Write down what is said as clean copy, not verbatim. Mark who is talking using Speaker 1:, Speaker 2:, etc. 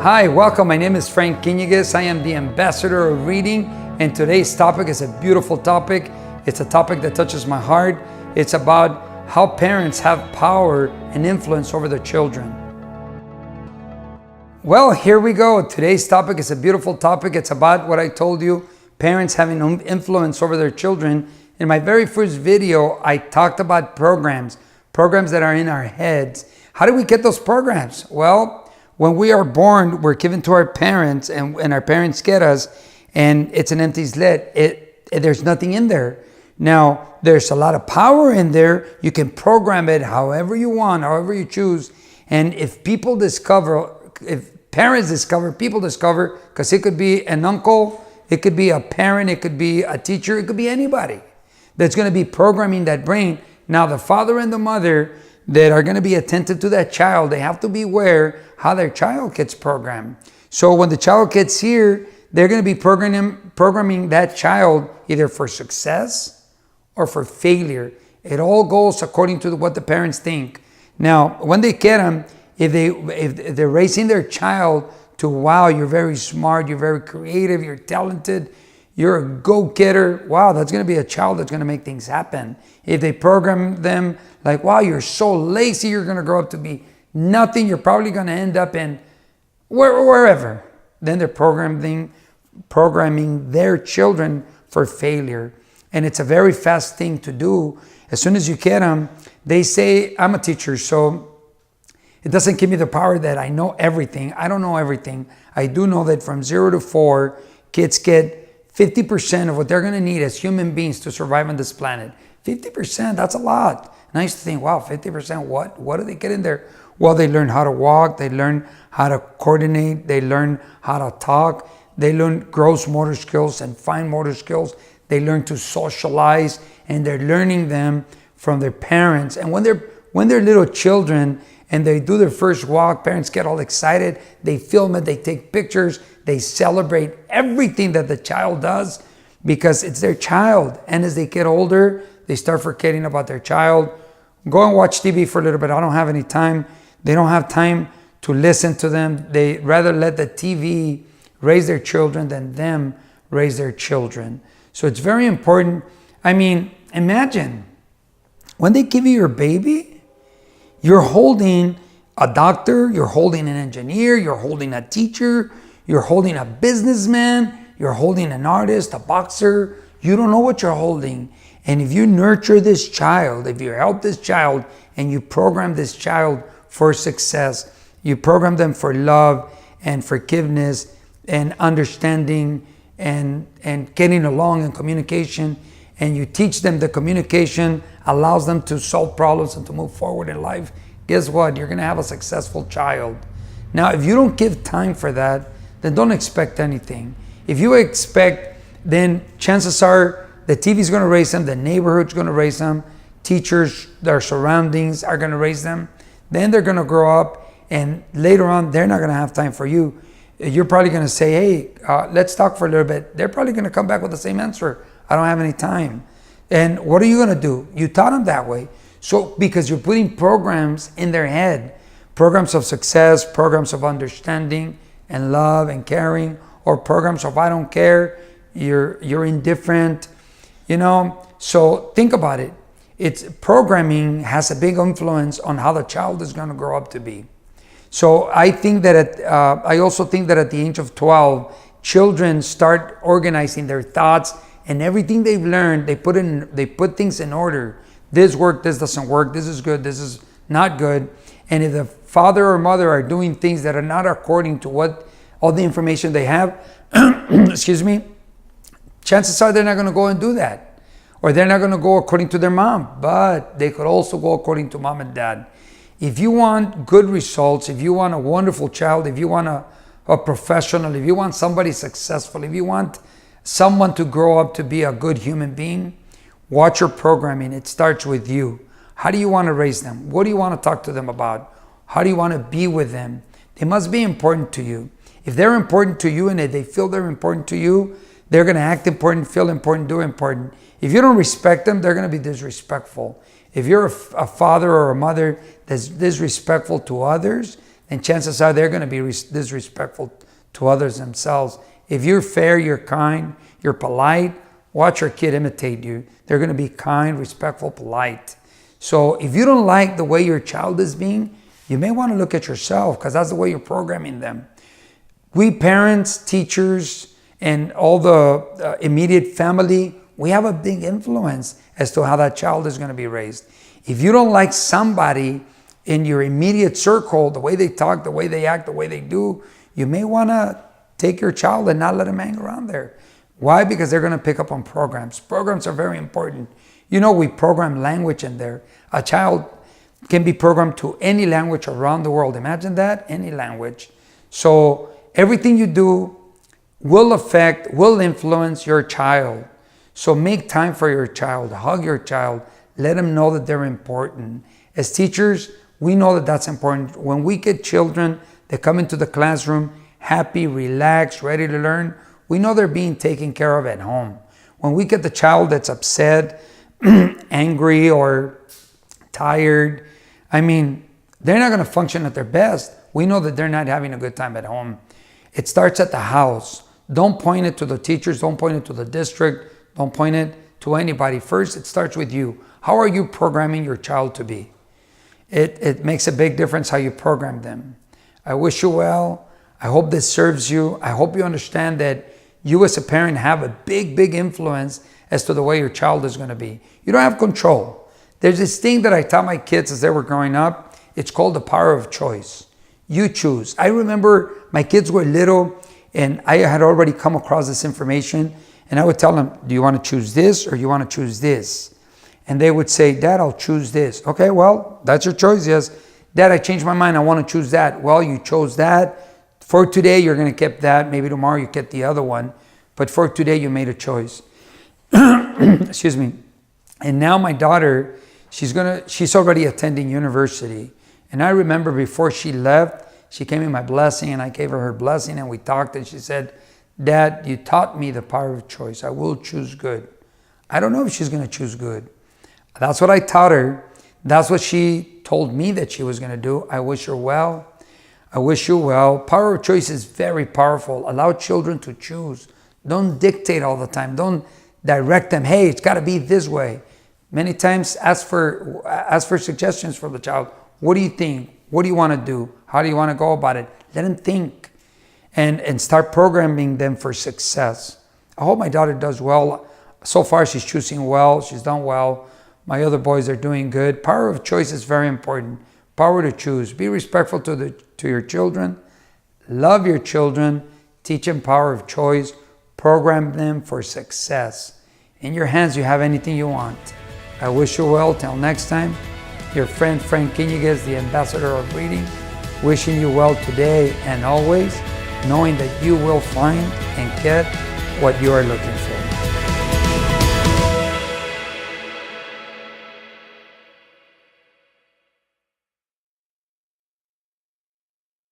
Speaker 1: Hi, welcome. My name is Frank Iniguez. I am the ambassador of reading, and today's topic is a beautiful topic. It's a topic that touches my heart. It's about how parents have power and influence over their children. Well, here we go. Today's topic is a beautiful topic. It's about what I told you, parents having influence over their children. In my very first video, I talked about programs that are in our heads. How do we get those programs? Well, when we are born, we're given to our parents, and our parents get us, and it's an empty slit. There's nothing in there. Now, there's a lot of power in there. You can program it however you want, however you choose. And if parents discover, people discover, because it could be an uncle, it could be a parent, it could be a teacher, it could be anybody that's going to be programming that brain. Now, the father and the mother that are going to be attentive to that child, they have to be aware how their child gets programmed. So when the child gets here, they're going to be programming that child either for success or for failure. It all goes according to what the parents think. Now, when they get them, if they're raising their child to, wow, you're very smart, you're very creative, you're talented, you're a go-getter, wow, that's going to be a child that's going to make things happen. If they program them like, wow, you're so lazy, you're going to grow up to be nothing, you're probably going to end up in wherever, then they're programming their children for failure. And it's a very fast thing to do. As soon as you get them, they say, I'm a teacher, so it doesn't give me the power that I know everything. I don't know everything. I do know that from 0 to 4, kids get 50% of what they're going to need as human beings to survive on this planet. 50%, that's a lot. And I used to think, wow, 50%, what do they get in there? Well, they learn how to walk, they learn how to coordinate, they learn how to talk, they learn gross motor skills and fine motor skills, they learn to socialize, and they're learning them from their parents. And when they're little children and they do their first walk, parents get all excited, they film it, they take pictures, they celebrate everything that the child does because it's their child. And as they get older, they start forgetting about their child. Go and watch TV for a little bit. I don't have any time. They don't have time to listen to them. They rather let the TV raise their children than them raise their children. So it's very important. I mean, imagine when they give you your baby, you're holding a doctor, you're holding an engineer, you're holding a teacher, you're holding a businessman, you're holding an artist, a boxer. You don't know what you're holding. And if you nurture this child, if you help this child and you program this child for success, you program them for love and forgiveness and understanding and getting along in communication, and you teach them the communication allows them to solve problems and to move forward in life, guess what? You're going to have a successful child. Now, if you don't give time for that, then don't expect anything. If you expect, then chances are the TV is going to raise them, the neighborhood's going to raise them, teachers, their surroundings are going to raise them. Then they're going to grow up, and later on, they're not going to have time for you. You're probably going to say, hey, let's talk for a little bit. They're probably going to come back with the same answer. I don't have any time. And what are you going to do? You taught them that way. So because you're putting programs in their head, programs of success, programs of understanding and love and caring, or programs of I don't care, you're indifferent, So think about it. It's programming has a big influence on how the child is going to grow up to be. So I think that I also think that at the age of 12, children start organizing their thoughts, and everything they've learned, they put things in order. This worked, this doesn't work, this is good, this is not good. And if the father or mother are doing things that are not according to what all the information they have, excuse me, chances are they're not going to go and do that. Or they're not going to go according to their mom, but they could also go according to mom and dad. If you want good results, if you want a wonderful child, if you want a professional, if you want somebody successful, if you want someone to grow up to be a good human being, watch your programming. It starts with you. How do you want to raise them? What do you want to talk to them about? How do you want to be with them? They must be important to you. If they're important to you and if they feel they're important to you, they're going to act important, feel important, do important. If you don't respect them, they're going to be disrespectful. If you're a father or a mother that's disrespectful to others, and chances are they're going to be disrespectful to others themselves. If you're fair, you're kind, you're polite, watch your kid imitate you. They're going to be kind, respectful, polite. So if you don't like the way your child is being, you may want to look at yourself, because that's the way you're programming them. We parents, teachers, and all the immediate family, we have a big influence as to how that child is going to be raised. If you don't like somebody in your immediate circle, the way they talk, the way they act, the way they do, you may want to take your child and not let him hang around there. Why? Because they're going to pick up on programs. Programs are very important. You know, we program language in there. A child can be programmed to any language around the world. Imagine that, any language. So everything you do will influence your child. So make time for your child, hug your child, let them know that they're important. As teachers, we know that that's important. When we get children that come into the classroom happy, relaxed, ready to learn, we know they're being taken care of at home. When we get the child that's upset, angry, or tired, they're not going to function at their best. We know that they're not having a good time at home. It starts at the house. Don't point it to the teachers. Don't point it to the district. Don't point it to anybody. First, it starts with you. How are you programming your child to be? It makes a big difference how you program them. I wish you well. I hope this serves you. I hope you understand that you as a parent have a big, big influence as to the way your child is going to be. You don't have control. There's this thing that I taught my kids as they were growing up. It's called the power of choice. You choose. I remember my kids were little and I had already come across this information, and I would tell them, do you want to choose this or you want to choose this? And they would say, Dad, I'll choose this. Okay, well, that's your choice, yes. Dad, I changed my mind. I want to choose that. Well, you chose that. For today, you're going to keep that. Maybe tomorrow you get the other one. But for today, you made a choice. Excuse me. And now my daughter, she's already attending university. And I remember before she left, she came in my blessing and I gave her blessing and we talked and she said, Dad, you taught me the power of choice. I will choose good. I don't know if she's going to choose good. That's what I taught her. That's what she told me that she was going to do. I wish her well. I wish you well. Power of choice is very powerful. Allow children to choose. Don't dictate all the time. Don't direct them. Hey, it's got to be this way. Many times ask for suggestions from the child. What do you think? What do you want to do? How do you want to go about it? Let them think and start programming them for success. I hope my daughter does well. So far, she's choosing well. She's done well. My other boys are doing good. Power of choice is very important. Power to choose. Be respectful to your children. Love your children. Teach them power of choice. Program them for success. In your hands, you have anything you want. I wish you well. Till next time, your friend Frank Iniguez, the ambassador of reading, wishing you well today and always, knowing that you will find and get what you are looking for.